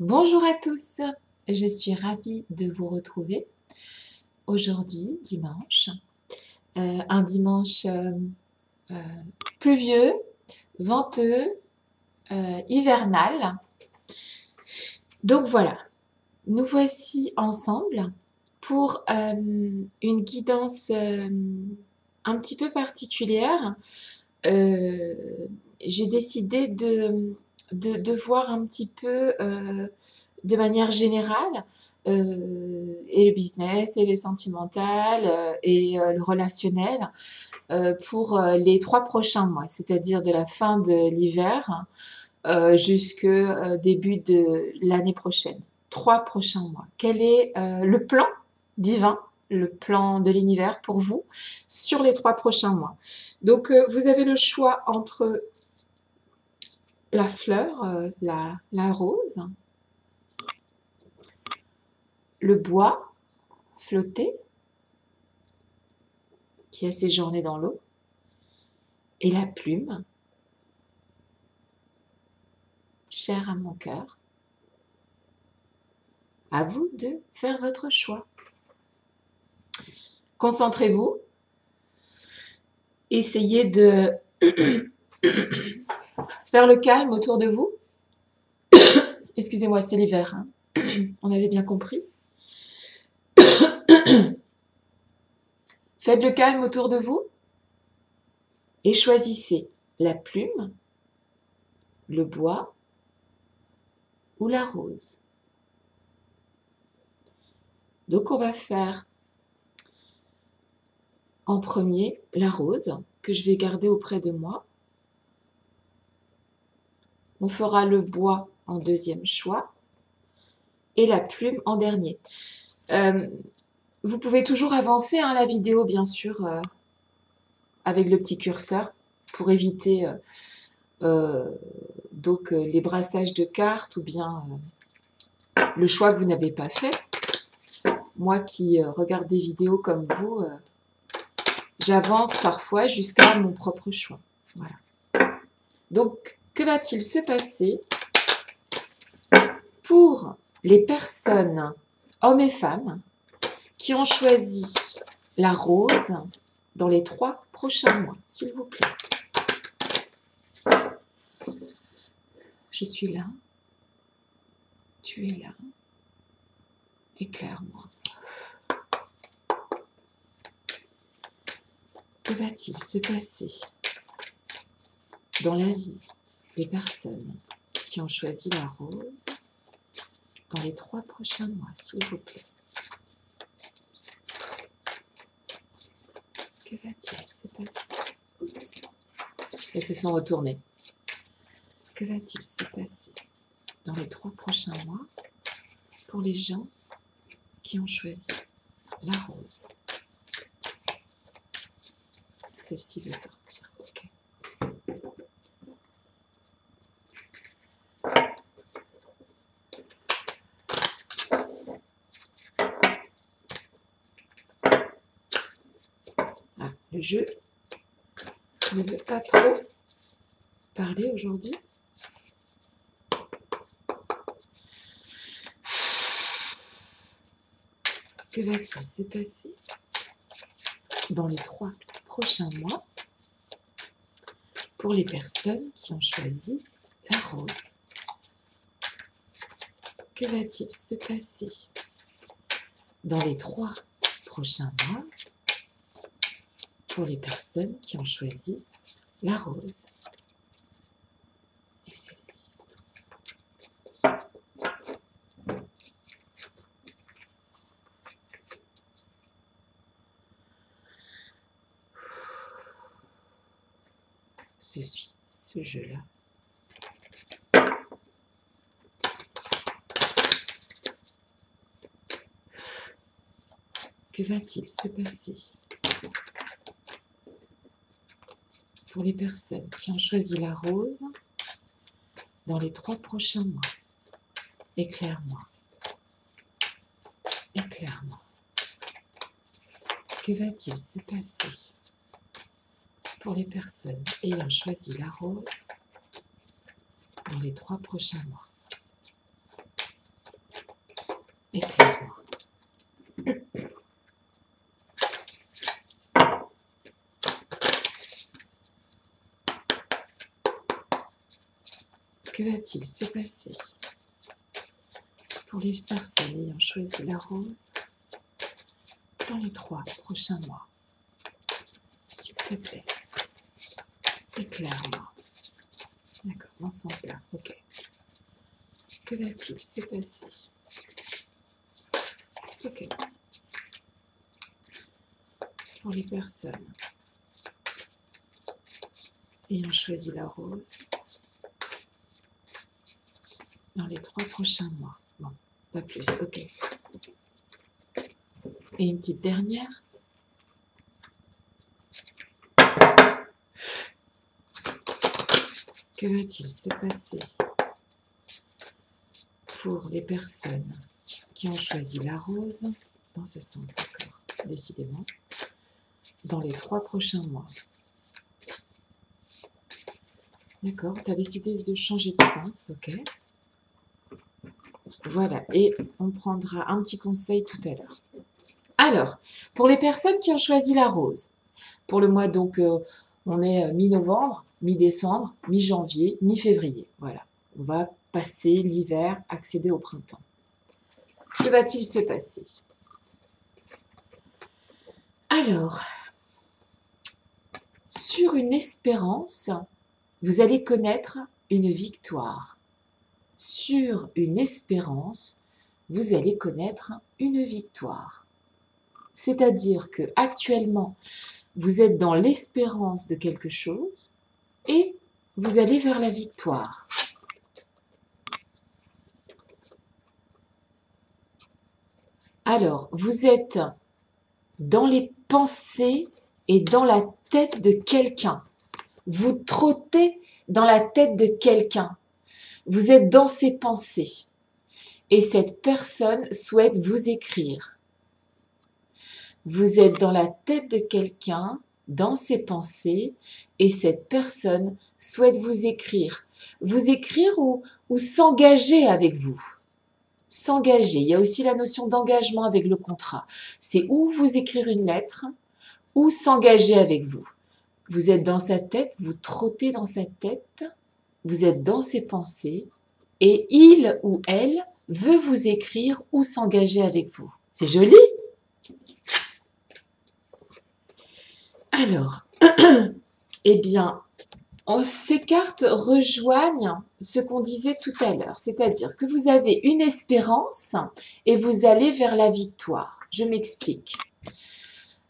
Bonjour à tous, je suis ravie de vous retrouver aujourd'hui, dimanche. Un dimanche euh, pluvieux, venteux, hivernal. Donc voilà, nous voici ensemble pour une guidance un petit peu particulière. Euh, j'ai décidé de voir un petit peu de manière générale et le business et le sentimental et le relationnel pour les 3 prochains mois, c'est-à-dire de la fin de l'hiver jusqu'au début de l'année prochaine. 3 prochains mois. Quel est le plan divin, le plan de l'univers pour vous sur les 3 prochains mois? Donc, vous avez le choix entre la fleur, la rose, le bois flotté qui a séjourné dans l'eau et la plume, chère à mon cœur. À vous de faire votre choix. Concentrez-vous. Essayez de faire le calme autour de vous. Excusez-moi, c'est l'hiver, hein. On avait bien compris. Faites le calme autour de vous et choisissez la plume, le bois ou la rose. Donc on va faire en premier la rose que je vais garder auprès de moi. On fera le bois en deuxième choix et la plume en dernier. Vous pouvez toujours avancer la vidéo, bien sûr, avec le petit curseur pour éviter donc les brassages de cartes ou bien le choix que vous n'avez pas fait. Moi qui regarde des vidéos comme vous, j'avance parfois jusqu'à mon propre choix. Voilà. Donc, que va-t-il se passer pour les personnes, hommes et femmes, qui ont choisi la rose dans les 3 prochains mois, s'il vous plaît? Je suis là. Tu es là. Éclaire-moi. Que va-t-il se passer dans la vie des personnes qui ont choisi la rose dans les 3 prochains mois, s'il vous plaît? Que va-t-il se passer? Oups. Elles se sont retournées. Que va-t-il se passer dans les 3 prochains mois pour les gens qui ont choisi la rose? Celle-ci veut sortir. Ok. Ah, le jeu ne veut pas trop parler aujourd'hui. Que va-t-il se passer dans les 3 prochains mois pour les personnes qui ont choisi la rose? Que va-t-il se passer dans les 3 prochains mois pour les personnes qui ont choisi la rose? Et celle-ci. Je suis ce jeu-là. Que va-t-il se passer pour les personnes qui ont choisi la rose dans les 3 prochains mois? Éclaire-moi. Éclaire-moi. Que va-t-il se passer pour les personnes ayant choisi la rose dans les 3 prochains mois? Éclaire-moi. Que va-t-il se passer pour les personnes ayant choisi la rose dans les 3 prochains mois? S'il te plaît, éclaire-moi. D'accord, dans ce sens-là, ok. Que va-t-il se passer? Ok. Pour les personnes ayant choisi la rose dans les 3 prochains mois. Bon, pas plus, ok. Et une petite dernière. Que va-t-il se passer pour les personnes qui ont choisi la rose, dans ce sens, d'accord, décidément, dans les 3 prochains mois? D'accord, tu as décidé de changer de sens, ok. Voilà, et on prendra un petit conseil tout à l'heure. Alors, pour les personnes qui ont choisi la rose, pour le mois, donc, on est mi-novembre, mi-décembre, mi-janvier, mi-février. Voilà, on va passer l'hiver, accéder au printemps. Que va-t-il se passer? Alors, sur une espérance, vous allez connaître une victoire. Sur une espérance, vous allez connaître une victoire. C'est-à-dire que actuellement, vous êtes dans l'espérance de quelque chose et vous allez vers la victoire. Alors, vous êtes dans les pensées et dans la tête de quelqu'un. Vous trottez dans la tête de quelqu'un. Vous êtes dans ses pensées. Et cette personne souhaite vous écrire. Vous êtes dans la tête de quelqu'un, dans ses pensées, et cette personne souhaite vous écrire. Vous écrire ou s'engager avec vous. S'engager. Il y a aussi la notion d'engagement avec le contrat. C'est ou vous écrire une lettre, ou s'engager avec vous. Vous êtes dans sa tête, vous trottez dans sa tête, vous êtes dans ses pensées, et il ou elle veut vous écrire ou s'engager avec vous. C'est joli? Alors, eh bien, ces cartes rejoignent ce qu'on disait tout à l'heure, c'est-à-dire que vous avez une espérance et vous allez vers la victoire. Je m'explique.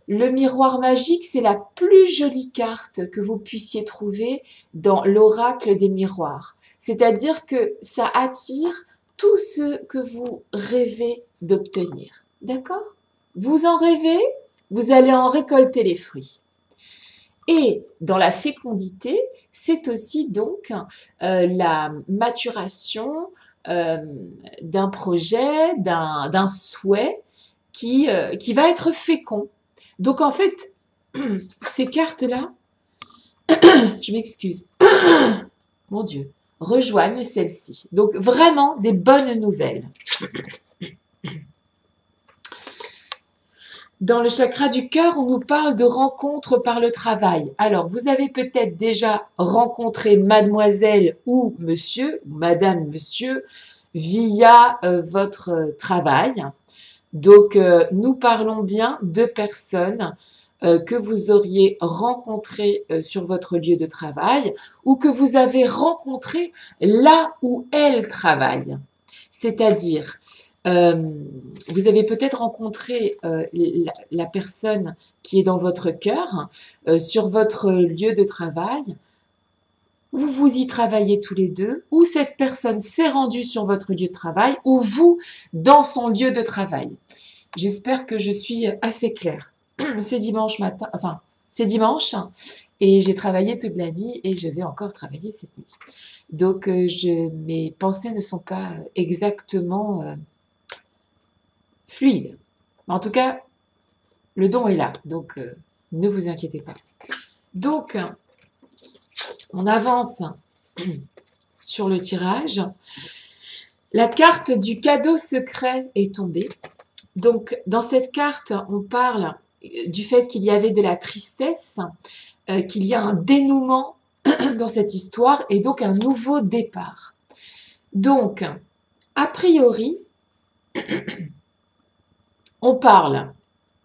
Le miroir magique, c'est la plus jolie carte que vous puissiez trouver dans l'oracle des miroirs. C'est-à-dire que ça attire tout ce que vous rêvez d'obtenir. D'accord? Vous en rêvez, vous allez en récolter les fruits. Et dans la fécondité, c'est aussi donc la maturation d'un projet, d'un souhait qui va être fécond. Donc en fait, ces cartes-là, je m'excuse, mon Dieu, rejoignent celles-ci. Donc vraiment des bonnes nouvelles. Dans le chakra du cœur, on nous parle de rencontres par le travail. Alors, vous avez peut-être déjà rencontré mademoiselle ou monsieur, madame, monsieur, via votre travail. Donc, nous parlons bien de personnes que vous auriez rencontrées sur votre lieu de travail ou que vous avez rencontrées là où elles travaillent. C'est-à-dire, vous avez peut-être rencontré la personne qui est dans votre cœur sur votre lieu de travail, ou vous y travaillez tous les deux, ou cette personne s'est rendue sur votre lieu de travail, ou vous dans son lieu de travail. J'espère que je suis assez claire. C'est dimanche matin, enfin, c'est dimanche, et j'ai travaillé toute la nuit et je vais encore travailler cette nuit. Donc, mes pensées ne sont pas exactement fluides. Mais en tout cas, le don est là, donc ne vous inquiétez pas. Donc, on avance sur le tirage. La carte du cadeau secret est tombée. Donc, dans cette carte, on parle du fait qu'il y avait de la tristesse, qu'il y a un dénouement dans cette histoire et donc un nouveau départ. Donc, a priori, on parle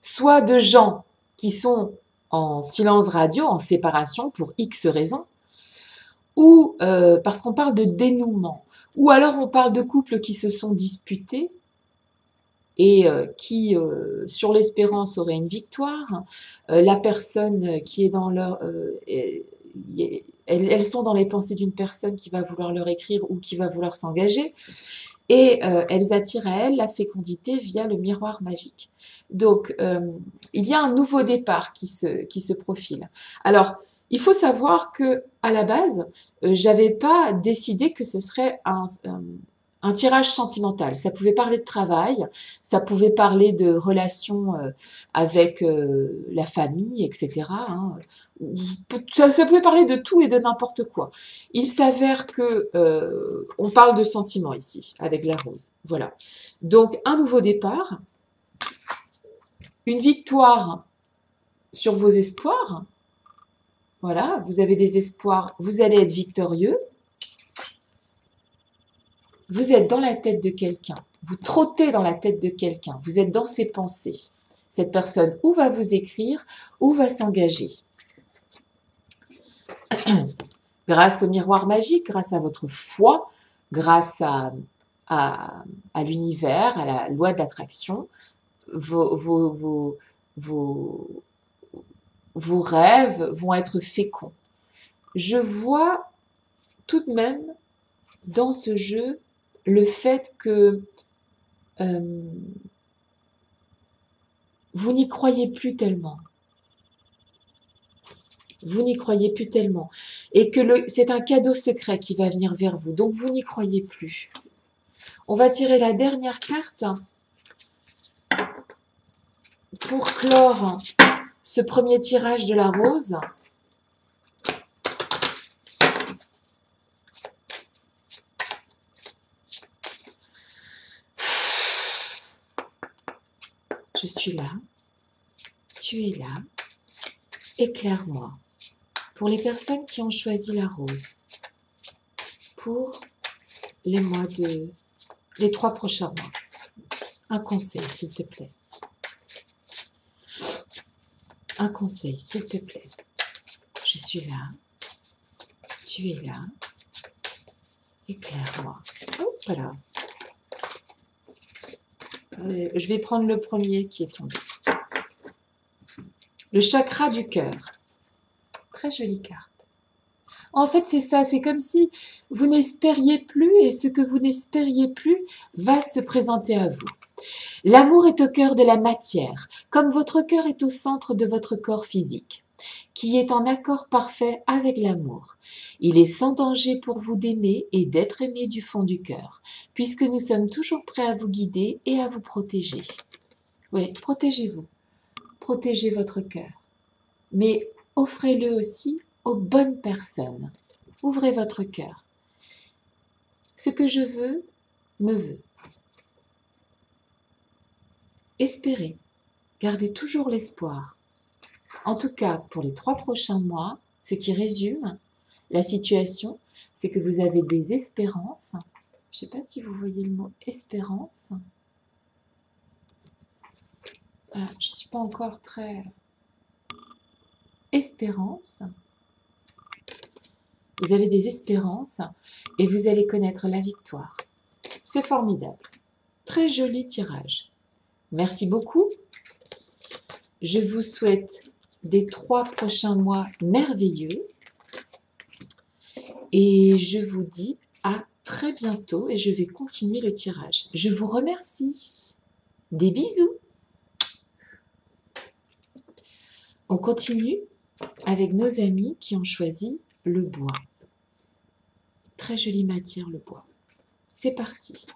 soit de gens qui sont en silence radio, en séparation pour X raisons, ou parce qu'on parle de dénouement, ou alors on parle de couples qui se sont disputés et qui, sur l'espérance, auraient une victoire. La personne qui est dans leur... elles sont dans les pensées d'une personne qui va vouloir leur écrire ou qui va vouloir s'engager. Et elles attirent à elles la fécondité via le miroir magique. Donc, il y a un nouveau départ qui se profile. Alors, il faut savoir que à la base, j'avais pas décidé que ce serait un tirage sentimental. Ça pouvait parler de travail, ça pouvait parler de relations avec la famille, etc. Hein. Ça pouvait parler de tout et de n'importe quoi. Il s'avère que on parle de sentiments ici, avec la rose. Voilà. Donc, un nouveau départ, une victoire sur vos espoirs. Voilà, vous avez des espoirs, vous allez être victorieux. Vous êtes dans la tête de quelqu'un, vous trottez dans la tête de quelqu'un, vous êtes dans ses pensées. Cette personne ou va vous écrire ou va s'engager. Grâce au miroir magique, grâce à votre foi, grâce à l'univers, à la loi de l'attraction, vos rêves vont être féconds. Je vois tout de même dans ce jeu le fait que vous n'y croyez plus tellement. Vous n'y croyez plus tellement. Et que c'est un cadeau secret qui va venir vers vous. Donc, vous n'y croyez plus. On va tirer la dernière carte pour clore ce premier tirage de la rose. Je suis là. Tu es là. Éclaire-moi. Pour les personnes qui ont choisi la rose. Pour les 3 prochains mois. Un conseil, s'il te plaît. Un conseil, s'il te plaît. Je suis là. Tu es là. Éclaire-moi. Oh, voilà. Je vais prendre le premier qui est tombé. Le chakra du cœur. Très jolie carte. En fait, c'est ça. C'est comme si vous n'espériez plus et ce que vous n'espériez plus va se présenter à vous. L'amour est au cœur de la matière, comme votre cœur est au centre de votre corps physique, qui est en accord parfait avec l'amour. Il est sans danger pour vous d'aimer et d'être aimé du fond du cœur, puisque nous sommes toujours prêts à vous guider et à vous protéger. Oui, protégez-vous. Protégez votre cœur. Mais offrez-le aussi aux bonnes personnes. Ouvrez votre cœur. Ce que je veux, me veut. Espérez. Gardez toujours l'espoir. En tout cas, pour les 3 prochains mois, ce qui résume la situation, c'est que vous avez des espérances. Je ne sais pas si vous voyez le mot espérance. Je ne suis pas encore très... Espérance. Vous avez des espérances et vous allez connaître la victoire. C'est formidable. Très joli tirage. Merci beaucoup. Je vous souhaite des 3 prochains mois merveilleux. Et je vous dis à très bientôt et je vais continuer le tirage. Je vous remercie. Des bisous. On continue avec nos amis qui ont choisi le bois. Très jolie matière, le bois. C'est parti.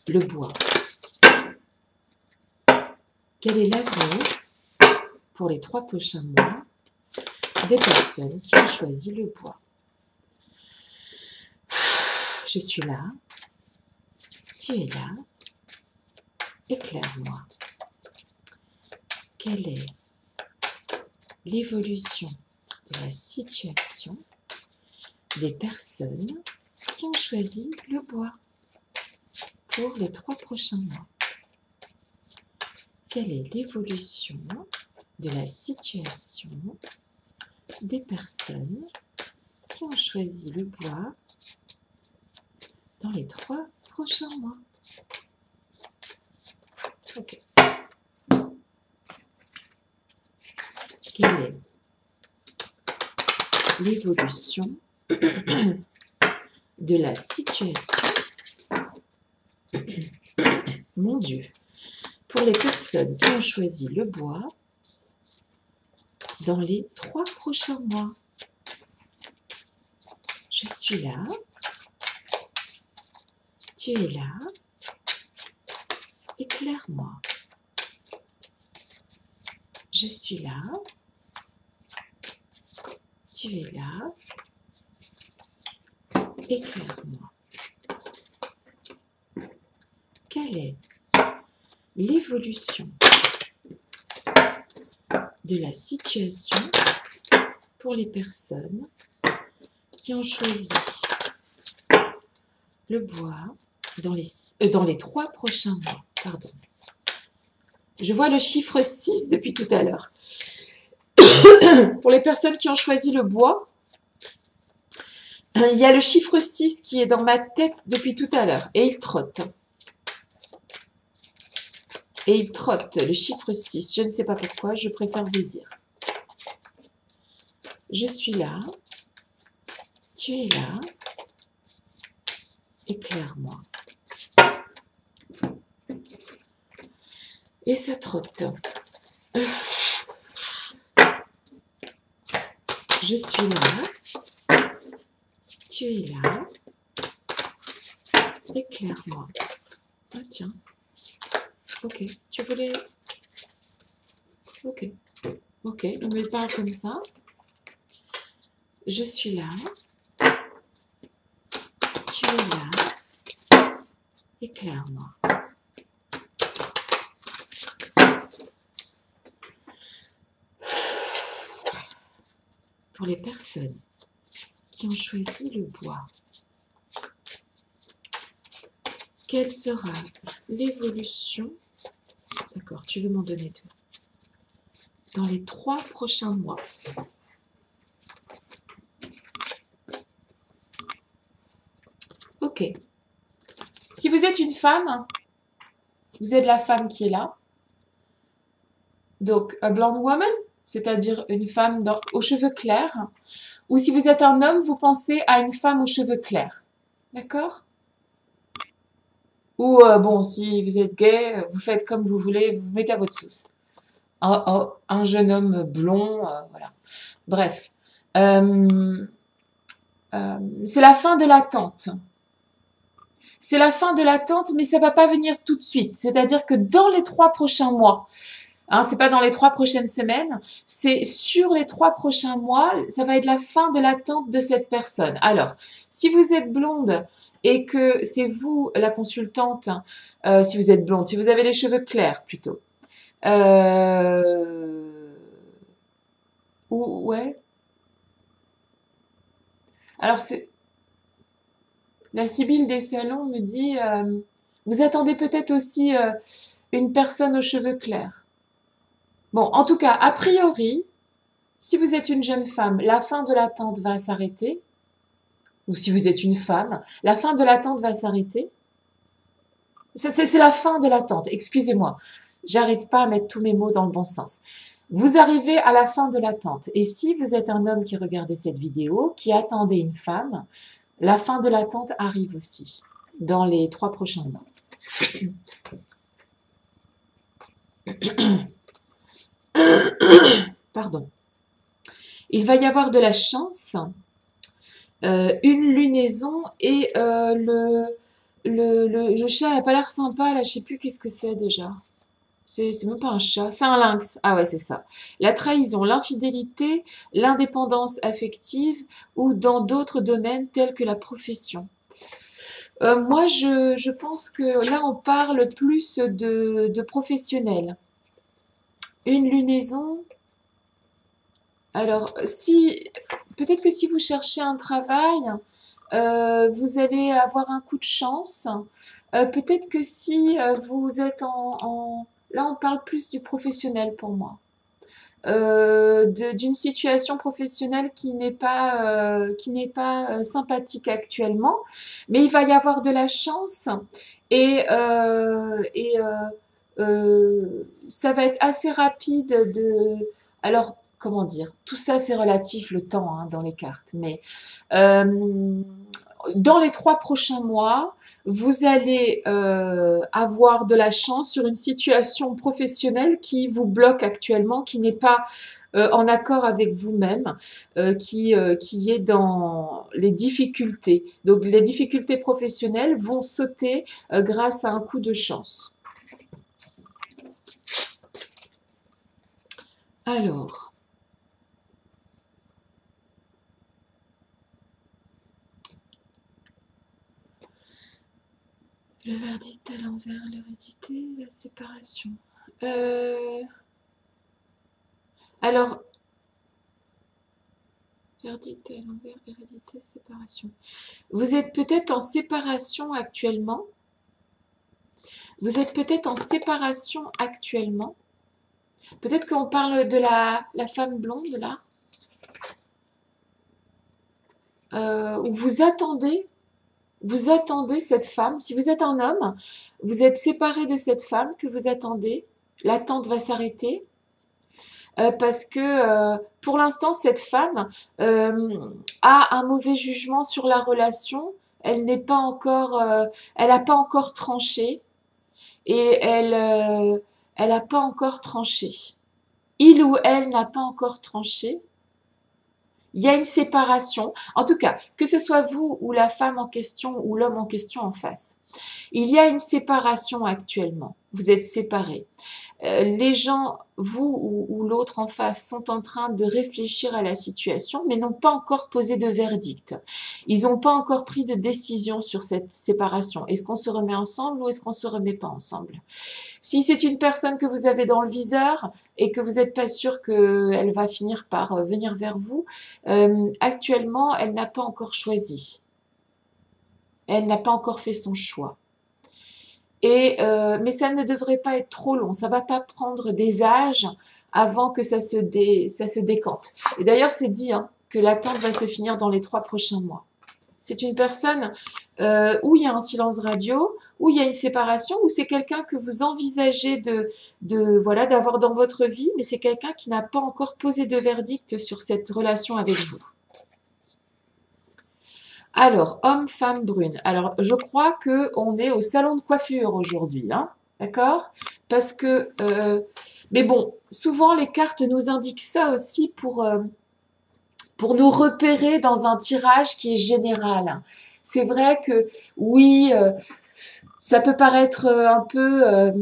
Le bois. Quel est l'avenir pour les 3 prochains mois des personnes qui ont choisi le bois? Je suis là. Tu es là. Éclaire-moi. Quelle est l'évolution de la situation des personnes qui ont choisi le bois pour les 3 prochains mois? Quelle est l'évolution de la situation des personnes qui ont choisi le bois dans les 3 prochains mois? Ok. Quelle est l'évolution de la situation, mon Dieu, pour les personnes qui ont choisi le bois dans les 3 prochains mois? Je suis là. Tu es là. Éclaire-moi. Je suis là. Tu es là. Éclaire-moi. Quelle est l'évolution de la situation pour les personnes qui ont choisi le bois dans les 3 prochains mois? Pardon. Je vois le chiffre 6 depuis tout à l'heure. Pour les personnes qui ont choisi le bois, il y a le chiffre 6 qui est dans ma tête depuis tout à l'heure et il trotte. Et il trotte, le chiffre 6. Je ne sais pas pourquoi, je préfère vous le dire. Je suis là. Tu es là. Éclaire-moi. Et ça trotte. Je suis là. Tu es là. Éclaire-moi. Ah tiens. Ok. Tu voulais... Ok. Ok. On me parle comme ça. Je suis là. Tu es là. Éclaire-moi. Pour les personnes qui ont choisi le bois, quelle sera l'évolution? D'accord, tu veux m'en donner 2. Dans les 3 prochains mois. Ok. Si vous êtes une femme, vous êtes la femme qui est là. Donc, a blonde woman, c'est-à-dire une femme aux cheveux clairs. Ou si vous êtes un homme, vous pensez à une femme aux cheveux clairs. D'accord? Ou, bon, si vous êtes gay, vous faites comme vous voulez, vous mettez à votre sauce. Un jeune homme blond, voilà. Bref. C'est la fin de l'attente. C'est la fin de l'attente, mais ça ne va pas venir tout de suite. C'est-à-dire que dans les 3 prochains mois, hein, ce n'est pas dans les 3 prochaines semaines, c'est sur les 3 prochains mois, ça va être la fin de l'attente de cette personne. Alors, si vous êtes blonde et que c'est vous la consultante, si vous êtes blonde, si vous avez les cheveux clairs plutôt, ouais. Alors, la Sibylle des salons me dit, vous attendez peut-être aussi une personne aux cheveux clairs. Bon, en tout cas, a priori, si vous êtes une jeune femme, la fin de l'attente va s'arrêter. Ou si vous êtes une femme, la fin de l'attente va s'arrêter. C'est la fin de l'attente, excusez-moi. J'arrive pas à mettre tous mes mots dans le bon sens. Vous arrivez à la fin de l'attente. Et si vous êtes un homme qui regardait cette vidéo, qui attendait une femme, la fin de l'attente arrive aussi, dans les 3 prochains mois. Pardon. Il va y avoir de la chance, une lunaison et le chat n'a pas l'air sympa, là, je sais plus qu'est-ce que c'est déjà. C'est même pas un chat, c'est un lynx. Ah ouais, c'est ça. La trahison, l'infidélité, l'indépendance affective ou dans d'autres domaines tels que la profession. Moi, je pense que là, on parle plus de professionnel. Une lunaison. Alors, si peut-être que si vous cherchez un travail, vous allez avoir un coup de chance. Peut-être que si vous êtes là, on parle plus du professionnel pour moi. D'une situation professionnelle qui n'est pas sympathique actuellement, mais il va y avoir de la chance et ça va être assez rapide de. Alors, comment dire? Tout ça, c'est relatif le temps hein, dans les cartes, mais euh, dans les 3 prochains mois, vous allez avoir de la chance sur une situation professionnelle qui vous bloque actuellement, qui n'est pas en accord avec vous-même, qui est dans les difficultés. Donc les difficultés professionnelles vont sauter grâce à un coup de chance. Alors, le verdict à l'envers, l'hérédité, la séparation. Euh, alors, verdict à l'envers, hérédité, séparation. Vous êtes peut-être en séparation actuellement. Vous êtes peut-être en séparation actuellement. Peut-être qu'on parle de la femme blonde là. Où vous attendez cette femme. Si vous êtes un homme, vous êtes séparé de cette femme que vous attendez. L'attente va s'arrêter. Parce que pour l'instant, cette femme a un mauvais jugement sur la relation. Elle n'est pas encore, elle n'a pas encore tranché et elle n'a pas encore tranché. Il ou elle n'a pas encore tranché. Il y a une séparation. En tout cas, que ce soit vous ou la femme en question ou l'homme en question en face. Il y a une séparation actuellement. Vous êtes séparés. Les gens, vous ou l'autre en face, sont en train de réfléchir à la situation, mais n'ont pas encore posé de verdict. Ils n'ont pas encore pris de décision sur cette séparation. Est-ce qu'on se remet ensemble ou est-ce qu'on ne se remet pas ensemble? Si c'est une personne que vous avez dans le viseur et que vous n'êtes pas sûr qu'elle va finir par venir vers vous, actuellement, elle n'a pas encore choisi. Elle n'a pas encore fait son choix. Mais ça ne devrait pas être trop long. Ça ne va pas prendre des âges avant que ça se décante. Et d'ailleurs, c'est dit hein, que l'attente va se finir dans les 3 prochains mois. C'est une personne où il y a un silence radio, où il y a une séparation, où c'est quelqu'un que vous envisagez voilà, d'avoir dans votre vie, mais c'est quelqu'un qui n'a pas encore posé de verdict sur cette relation avec vous. Alors, homme, femme, brune. Alors, je crois qu'on est au salon de coiffure aujourd'hui, hein, d'accord? Parce que, mais bon, souvent les cartes nous indiquent ça aussi pour nous repérer dans un tirage qui est général. C'est vrai que, oui, ça peut paraître un peu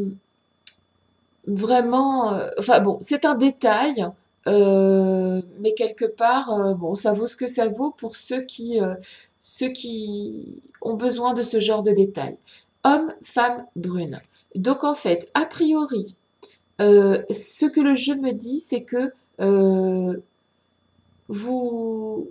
vraiment, enfin bon, c'est un détail, mais quelque part, bon, ça vaut ce que ça vaut pour ceux qui ont besoin de ce genre de détails. Homme, femme, brune. Donc en fait, a priori, ce que le jeu me dit, c'est que vous,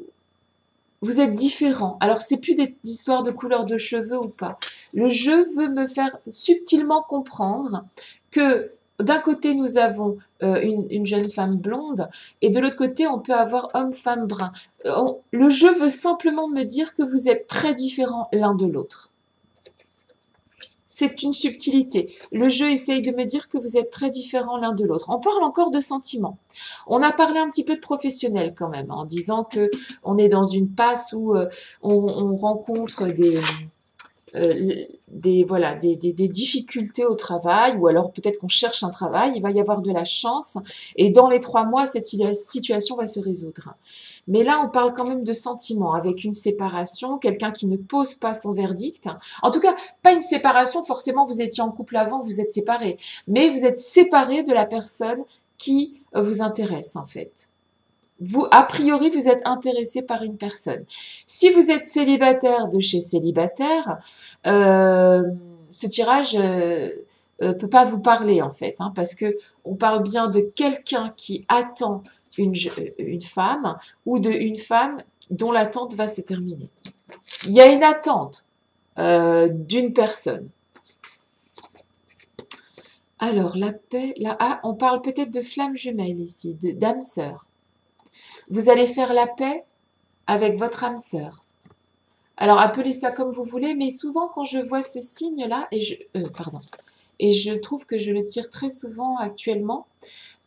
vous êtes différents. Alors, c'est plus des histoires de couleur de cheveux ou pas. Le jeu veut me faire subtilement comprendre que d'un côté, nous avons une jeune femme blonde et de l'autre côté, on peut avoir homme-femme brun. Le jeu veut simplement me dire que vous êtes très différents l'un de l'autre. C'est une subtilité. Le jeu essaye de me dire que vous êtes très différents l'un de l'autre. On parle encore de sentiments. On a parlé un petit peu de professionnel quand même, en disant que on est dans une passe où on rencontre voilà, des difficultés au travail, ou alors peut-être qu'on cherche un travail, il va y avoir de la chance, et dans les 3 mois, cette situation va se résoudre. Mais là, on parle quand même de sentiments, avec une séparation, quelqu'un qui ne pose pas son verdict. En tout cas, pas une séparation, forcément, vous étiez en couple avant, vous êtes séparés, mais vous êtes séparés de la personne qui vous intéresse, en fait. vous, a priori, vous êtes intéressé par une personne. Si vous êtes célibataire de chez célibataire, ce tirage peut pas vous parler en fait, hein, parce que on parle bien de quelqu'un qui attend une femme ou une femme dont l'attente va se terminer. Il y a une attente d'une personne. Alors, la paix, on parle peut-être de flamme jumelle ici, d'âme sœur. Vous allez faire la paix avec votre âme sœur. Alors, appelez ça comme vous voulez, mais souvent quand je vois ce signe-là, et je trouve que je le tire très souvent actuellement,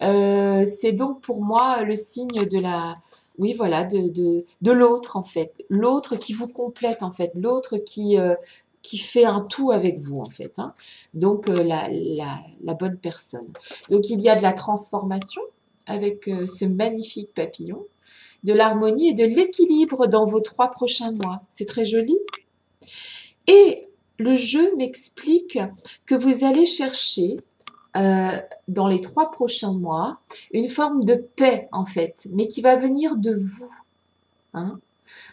c'est donc pour moi le signe de la, oui voilà, de l'autre en fait, l'autre qui vous complète en fait, l'autre qui fait un tout avec vous en fait, hein. Donc la bonne personne. Donc il y a de la transformation avec ce magnifique papillon, de l'harmonie et de l'équilibre dans vos 3 prochains mois. C'est très joli. Et le jeu m'explique que vous allez chercher dans les 3 prochains mois une forme de paix en fait, mais qui va venir de vous, hein,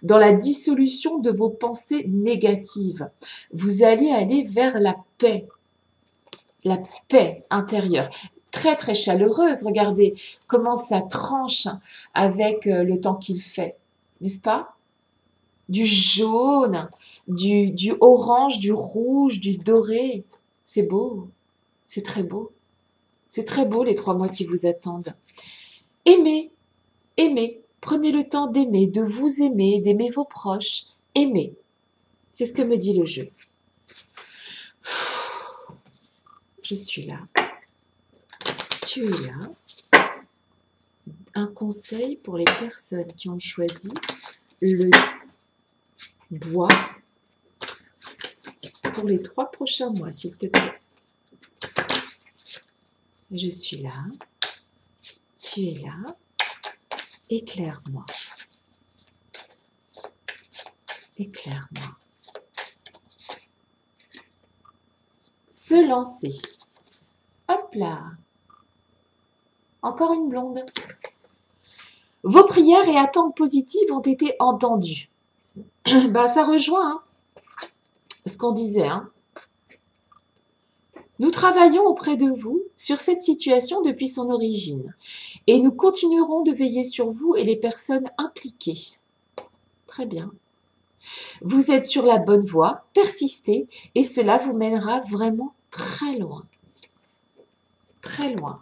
dans la dissolution de vos pensées négatives. Vous allez aller vers la paix intérieure. Très très chaleureuse, regardez comment ça tranche avec le temps qu'il fait, n'est-ce pas? Du jaune, du orange, du rouge, du doré. C'est beau, c'est très beau. C'est très beau les 3 mois qui vous attendent. Aimez, aimez, prenez le temps d'aimer, de vous aimer, d'aimer vos proches. Aimez. C'est ce que me dit le jeu. Je suis là. Tu es là. Un conseil pour les personnes qui ont choisi le bois pour les 3 prochains mois, s'il te plaît. Je suis là. Tu es là. Éclaire-moi. Éclaire-moi. Se lancer. Hop là. Encore une blonde. Vos prières et attentes positives ont été entendues. Ben, ça rejoint ce qu'on disait. Nous travaillons auprès de vous sur cette situation depuis son origine et nous continuerons de veiller sur vous et les personnes impliquées. Très bien. Vous êtes sur la bonne voie, persistez et cela vous mènera vraiment très loin. Très loin.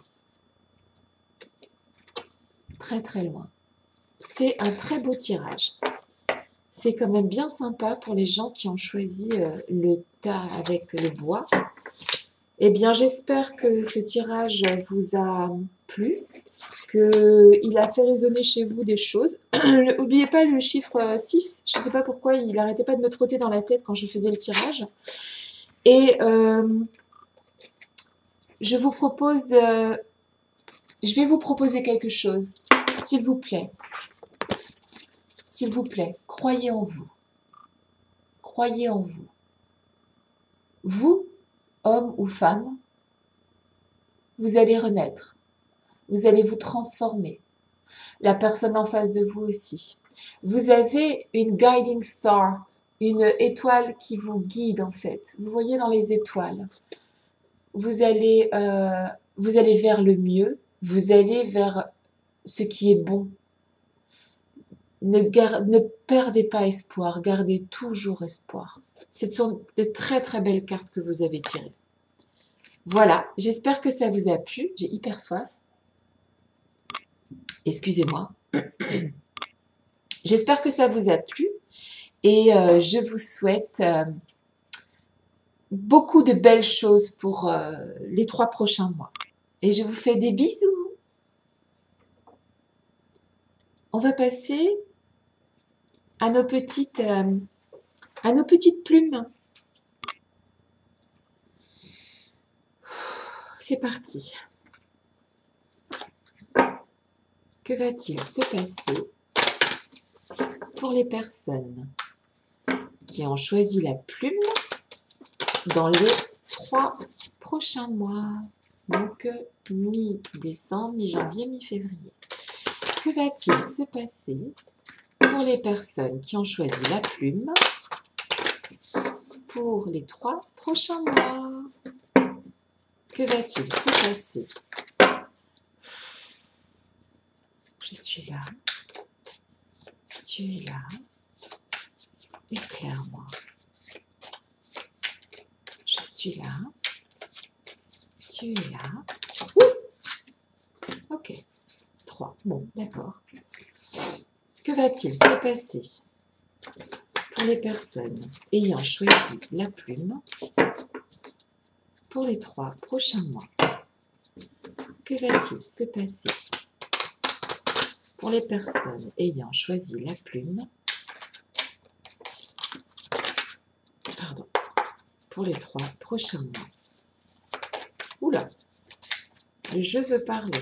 Très très loin. C'est un très beau tirage. C'est quand même bien sympa pour les gens qui ont choisi le tas avec le bois. Eh bien, j'espère que ce tirage vous a plu, qu'il a fait résonner chez vous des choses. N'oubliez pas le chiffre 6. Je ne sais pas pourquoi il n'arrêtait pas de me trotter dans la tête quand je faisais le tirage. Et je vais vous proposer quelque chose. S'il vous plaît. S'il vous plaît, croyez en vous. Croyez en vous. Vous, homme ou femme, vous allez renaître. Vous allez vous transformer. La personne en face de vous aussi. Vous avez une guiding star, une étoile qui vous guide en fait. Vous voyez dans les étoiles. Vous allez vers le mieux. Vous allez vers ce qui est bon. Ne perdez pas espoir, gardez toujours espoir. Ce sont de très très belles cartes que vous avez tirées. Voilà, j'espère que ça vous a plu. J'ai hyper soif. Excusez-moi. J'espère que ça vous a plu et je vous souhaite beaucoup de belles choses pour les 3 prochains mois. Et je vous fais des bisous. On va passer à nos petites plumes. C'est parti. Que va-t-il se passer pour les personnes qui ont choisi la plume dans les 3 prochains mois? Donc mi-décembre, mi-janvier, mi-février. Que va-t-il se passer pour les personnes qui ont choisi la plume pour les 3 prochains mois? Que va-t-il se passer? Je suis là. Tu es là. Éclaire-moi. Je suis là. Tu es là. Ok. 3. Bon, d'accord. Que va-t-il se passer pour les personnes ayant choisi la plume pour les 3 prochains mois? Que va-t-il se passer pour les personnes ayant choisi la plume pour les 3 prochains mois? Oula, le jeu veut parler.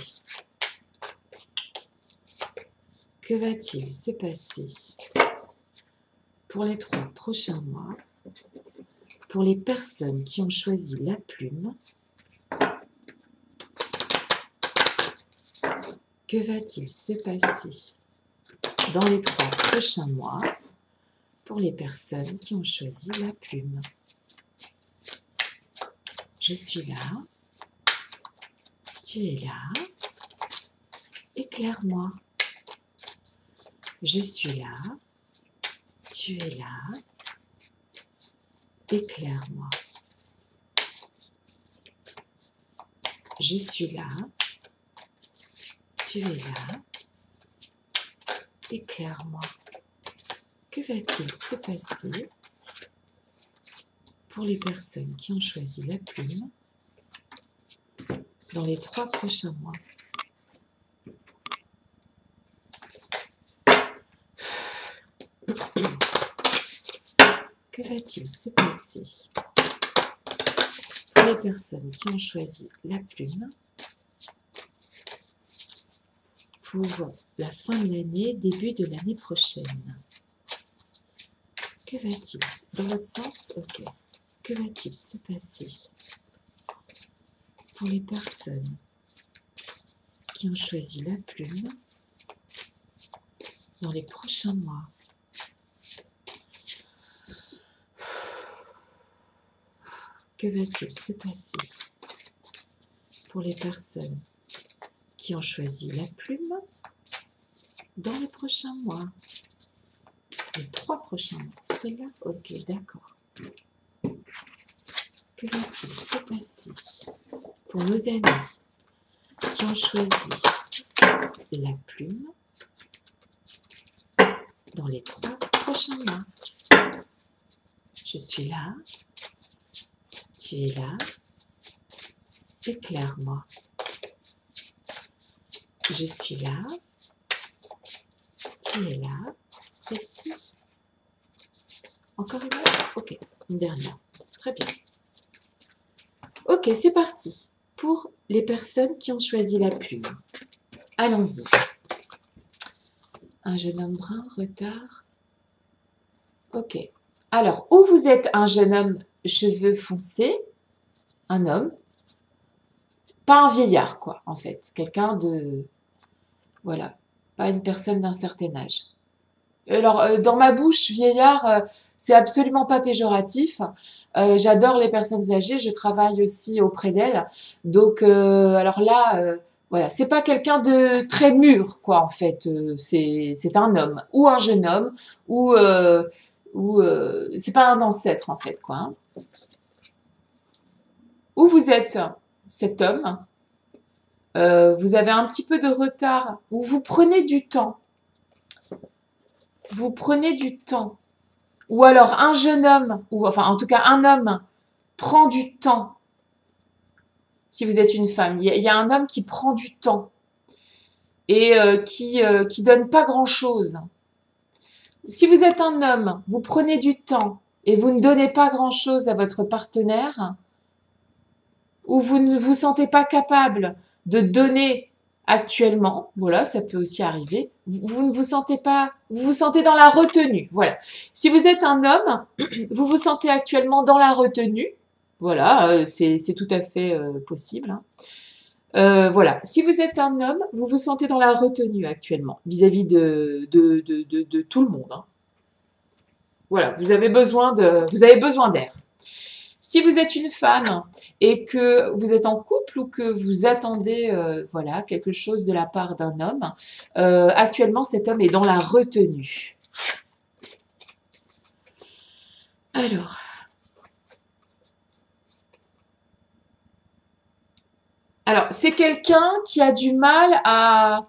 Que va-t-il se passer pour les 3 prochains mois pour les personnes qui ont choisi la plume? Que va-t-il se passer dans les 3 prochains mois pour les personnes qui ont choisi la plume? Je suis là. Tu es là. Éclaire-moi. Je suis là. Tu es là. Éclaire-moi. Je suis là. Tu es là. Éclaire-moi. Que va-t-il se passer pour les personnes qui ont choisi la plume dans les 3 prochains mois? Que va-t-il se passer pour les personnes qui ont choisi la plume pour la fin de l'année, début de l'année prochaine? Que va-t-il, dans l'autre sens, ok. Que va-t-il se passer pour les personnes qui ont choisi la plume dans les prochains mois? Que va-t-il se passer pour les personnes qui ont choisi la plume dans les prochains mois? Les 3 prochains mois. Celle-là? Ok, d'accord. Que va-t-il se passer pour nos amis qui ont choisi la plume dans les 3 prochains mois? Je suis là. Tu es là. Éclaire-moi. Je suis là. Tu es là. Celle-ci. Encore une autre? Ok, une dernière. Très bien. Ok, c'est parti pour les personnes qui ont choisi la plume. Allons-y. Un jeune homme brun, retard. Ok. Alors, ou vous êtes un jeune homme cheveux foncés, un homme, pas un vieillard, quoi, en fait. Quelqu'un de... Voilà, pas une personne d'un certain âge. Alors, dans ma bouche, vieillard, c'est absolument pas péjoratif. J'adore les personnes âgées, je travaille aussi auprès d'elles. Donc, alors là, voilà, c'est pas quelqu'un de très mûr, quoi, en fait. C'est un homme, ou un jeune homme, ou c'est pas un ancêtre, en fait, quoi. Hein. Où vous êtes cet homme, vous avez un petit peu de retard, ou vous prenez du temps. Vous prenez du temps. Ou alors un jeune homme, ou enfin en tout cas un homme, prend du temps. Si vous êtes une femme, il y a un homme qui prend du temps et qui donne pas grand-chose. Si vous êtes un homme, vous prenez du temps et vous ne donnez pas grand-chose à votre partenaire, ou vous ne vous sentez pas capable de donner actuellement, voilà, ça peut aussi arriver, vous ne vous sentez pas, vous vous sentez dans la retenue, voilà. Si vous êtes un homme, vous vous sentez actuellement dans la retenue, voilà, c'est tout à fait possible. Hein. Voilà, si vous êtes un homme, vous vous sentez dans la retenue actuellement vis-à-vis de tout le monde, hein. Voilà, vous avez besoin d'air. Si vous êtes une femme et que vous êtes en couple ou que vous attendez voilà, quelque chose de la part d'un homme, actuellement cet homme est dans la retenue. Alors c'est quelqu'un qui a du mal à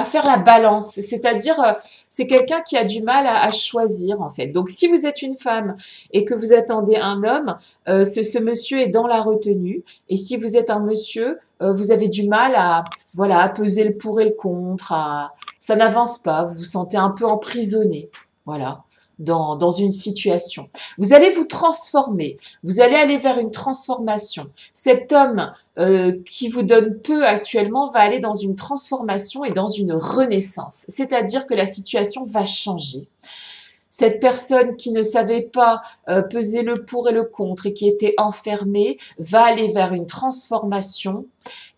faire la balance, c'est-à-dire c'est quelqu'un qui a du mal à choisir en fait. Donc si vous êtes une femme et que vous attendez un homme, ce monsieur est dans la retenue. Et si vous êtes un monsieur, vous avez du mal à voilà à peser le pour et le contre, ça n'avance pas, vous vous sentez un peu emprisonné, voilà. Dans une situation. Vous allez vous transformer, vous allez aller vers une transformation. Cet homme qui vous donne peu actuellement va aller dans une transformation et dans une renaissance. C'est-à-dire que la situation va changer. Cette personne qui ne savait pas peser le pour et le contre et qui était enfermée va aller vers une transformation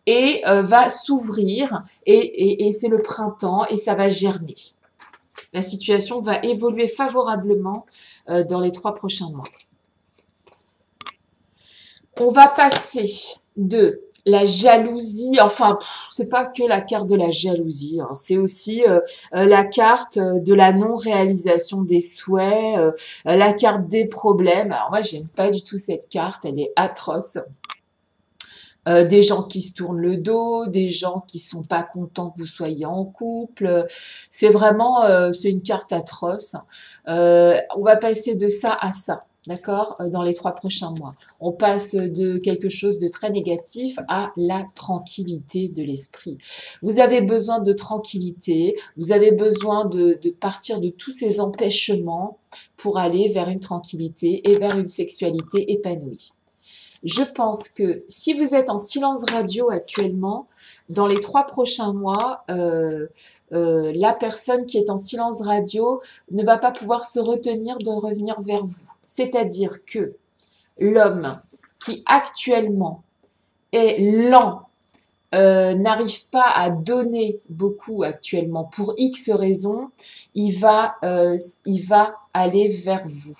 et va s'ouvrir et c'est le printemps et ça va germer. La situation va évoluer favorablement dans les 3 prochains mois. On va passer de la jalousie, enfin, c'est pas que la carte de la jalousie, hein, c'est aussi la carte de la non-réalisation des souhaits, la carte des problèmes. Alors moi, j'aime pas du tout cette carte, elle est atroce. Des gens qui se tournent le dos, des gens qui sont pas contents que vous soyez en couple. C'est vraiment, c'est une carte atroce. On va passer de ça à ça. D'accord? Dans les 3 prochains mois. On passe de quelque chose de très négatif à la tranquillité de l'esprit. Vous avez besoin de tranquillité, vous avez besoin de partir de tous ces empêchements pour aller vers une tranquillité et vers une sexualité épanouie. Je pense que si vous êtes en silence radio actuellement, dans les 3 prochains mois, la personne qui est en silence radio ne va pas pouvoir se retenir de revenir vers vous. C'est-à-dire que l'homme qui actuellement est lent, n'arrive pas à donner beaucoup actuellement pour X raisons, il va aller vers vous.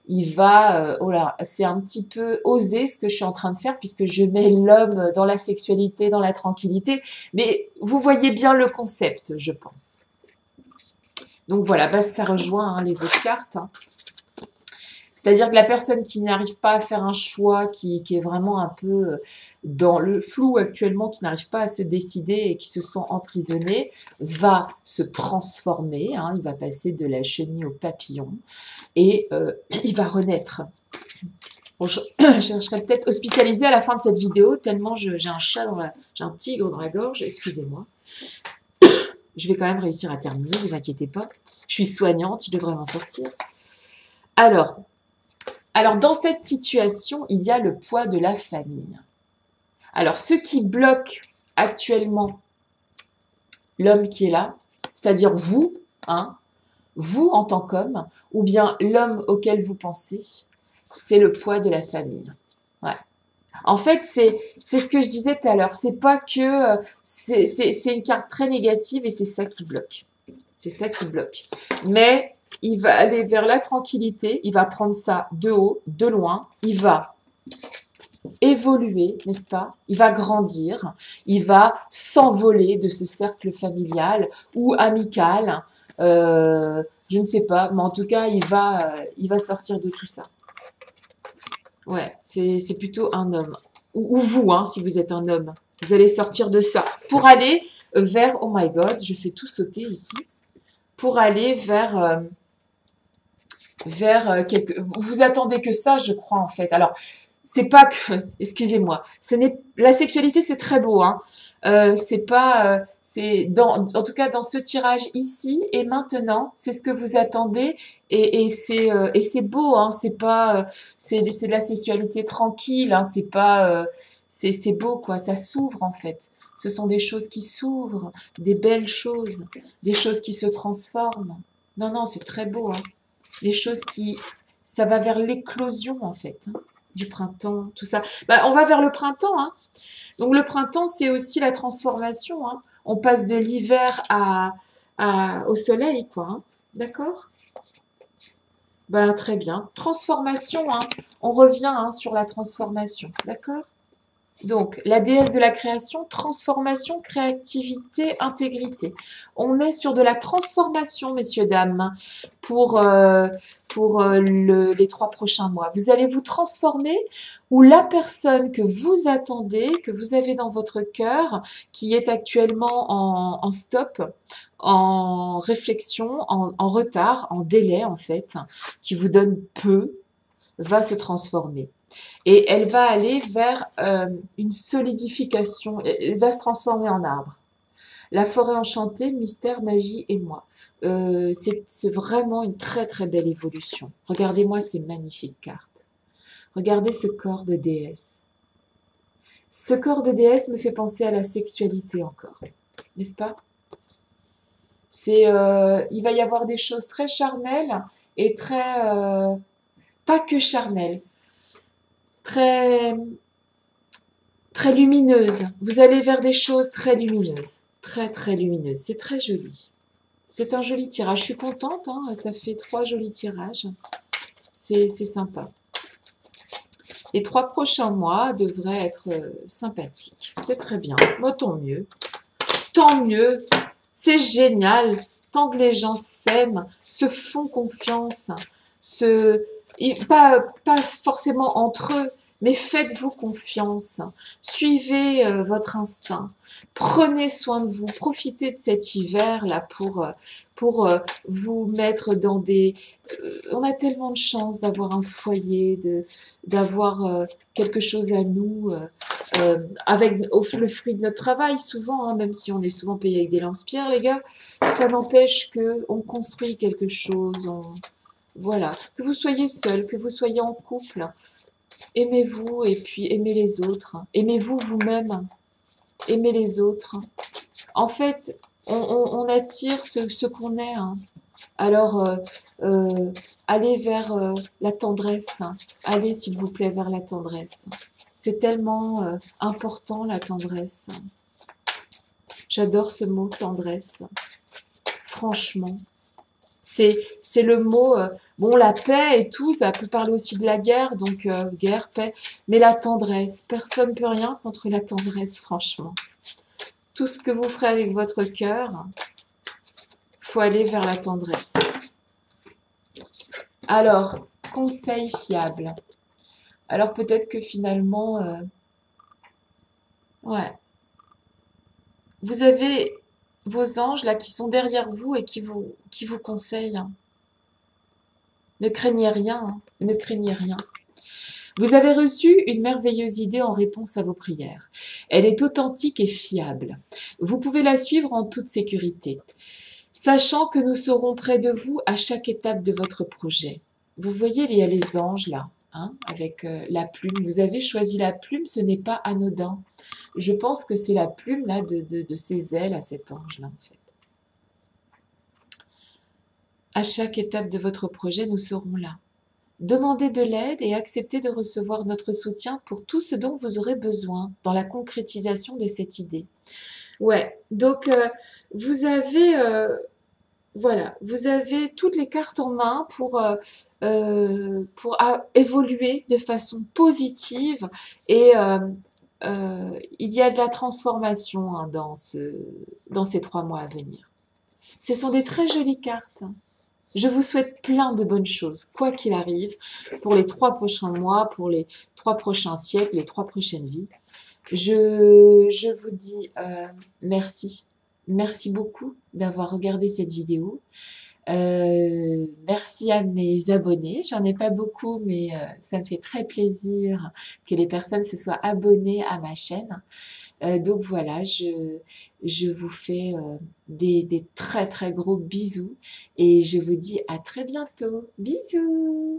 Il va, oh là, c'est un petit peu osé ce que je suis en train de faire puisque je mets l'homme dans la sexualité, dans la tranquillité, mais vous voyez bien le concept, je pense. Donc voilà, bah, ça rejoint hein, les autres cartes. Hein. C'est-à-dire que la personne qui n'arrive pas à faire un choix, qui est vraiment un peu dans le flou actuellement, qui n'arrive pas à se décider et qui se sent emprisonné, va se transformer. Hein, il va passer de la chenille au papillon et il va renaître. Bon, je serai peut-être hospitalisée à la fin de cette vidéo, tellement j'ai un chat j'ai un tigre dans la gorge, excusez-moi. Je vais quand même réussir à terminer, ne vous inquiétez pas. Je suis soignante, je devrais m'en sortir. Alors, dans cette situation, il y a le poids de la famille. Alors, ce qui bloque actuellement l'homme qui est là, c'est-à-dire vous, hein, vous en tant qu'homme, ou bien l'homme auquel vous pensez, c'est le poids de la famille. Ouais. En fait, c'est ce que je disais tout à l'heure. C'est pas que c'est une carte très négative et c'est ça qui bloque. C'est ça qui bloque. Mais il va aller vers la tranquillité, il va prendre ça de haut, de loin, il va évoluer, n'est-ce pas? Il va grandir, il va s'envoler de ce cercle familial ou amical, je ne sais pas, mais en tout cas, il va sortir de tout ça. Ouais, c'est plutôt un homme. Ou vous, hein, si vous êtes un homme. Vous allez sortir de ça pour aller vers, oh my god, je fais tout sauter ici, pour aller vers vous attendez que ça, je crois, en fait. Alors, c'est pas que, excusez-moi, la sexualité, c'est très beau, hein. C'est pas, en tout cas, dans ce tirage ici et maintenant, c'est ce que vous attendez et c'est beau, hein. C'est pas, c'est de la sexualité tranquille, hein. C'est pas, c'est beau, quoi. Ça s'ouvre, en fait. Ce sont des choses qui s'ouvrent, des belles choses, des choses qui se transforment. Non, non, c'est très beau, hein. Les choses ça va vers l'éclosion en fait. du printemps, tout ça. Bah, on va vers le printemps, hein. Donc le printemps, c'est aussi la transformation, hein. On passe de l'hiver au soleil, quoi, hein. D'accord? Ben, très bien. Transformation, hein. On revient hein, sur la transformation. D'accord? Donc, la déesse de la création, transformation, créativité, intégrité. On est sur de la transformation, messieurs, dames, pour les 3 prochains mois. Vous allez vous transformer ou la personne que vous attendez, que vous avez dans votre cœur, qui est actuellement en stop, en réflexion, en retard, en délai en fait, qui vous donne peu, va se transformer. Et elle va aller vers une solidification, elle va se transformer en arbre. La forêt enchantée, mystère, magie et moi. C'est vraiment une très très belle évolution. Regardez-moi ces magnifiques cartes. Regardez ce corps de déesse. Ce corps de déesse me fait penser à la sexualité encore, n'est-ce pas? Il va y avoir des choses très charnelles et très, pas que charnelles, très très lumineuse. Vous allez vers des choses très lumineuses. Très, très lumineuses. C'est très joli. C'est un joli tirage. Je suis contente. Hein, ça fait 3 jolis tirages. C'est sympa. Les 3 prochains mois devraient être sympathiques. C'est très bien. Bon, tant mieux. Tant mieux. C'est génial. Tant que les gens s'aiment, se font confiance, pas forcément entre eux, mais faites-vous confiance. Suivez votre instinct. Prenez soin de vous. Profitez de cet hiver-là pour vous mettre dans des... on a tellement de chance d'avoir un foyer, d'avoir quelque chose à nous, avec le fruit de notre travail, souvent, hein, même si on est souvent payé avec des lance-pierres, les gars, ça n'empêche qu'on construit quelque chose. Voilà. Que vous soyez seul, que vous soyez en couple, aimez-vous et puis aimez les autres. Aimez-vous vous-même, aimez les autres. En fait, on attire ce qu'on est. Hein. Alors, allez vers la tendresse. Allez, s'il vous plaît, vers la tendresse. C'est tellement important, la tendresse. J'adore ce mot, tendresse. Franchement. C'est le mot, bon, la paix et tout, ça peut parler aussi de la guerre, donc guerre, paix, mais la tendresse, personne ne peut rien contre la tendresse, franchement. Tout ce que vous ferez avec votre cœur, il faut aller vers la tendresse. Alors, conseil fiable. Alors peut-être que finalement, ouais, vous avez vos anges là qui sont derrière vous et qui vous conseillent. Hein. Ne craignez rien, hein. Ne craignez rien. Vous avez reçu une merveilleuse idée en réponse à vos prières. Elle est authentique et fiable. Vous pouvez la suivre en toute sécurité, sachant que nous serons près de vous à chaque étape de votre projet. Vous voyez, il y a les anges là, hein, avec la plume. Vous avez choisi la plume, ce n'est pas anodin. Je pense que c'est la plume là de ses ailes à cet ange là en fait. À chaque étape de votre projet, nous serons là. Demandez de l'aide et acceptez de recevoir notre soutien pour tout ce dont vous aurez besoin dans la concrétisation de cette idée. Ouais, donc vous avez, voilà, vous avez toutes les cartes en main pour évoluer de façon positive et il y a de la transformation hein, dans ces 3 mois à venir. Ce sont des très jolies cartes. Je vous souhaite plein de bonnes choses, quoi qu'il arrive, pour les 3 prochains mois, pour les 3 prochains siècles, les 3 prochaines vies. Je vous dis merci. Merci beaucoup d'avoir regardé cette vidéo. Merci à mes abonnés. J'en ai pas beaucoup, mais ça me fait très plaisir que les personnes se soient abonnées à ma chaîne. Donc voilà, je vous fais des très très gros bisous et je vous dis à très bientôt. Bisous!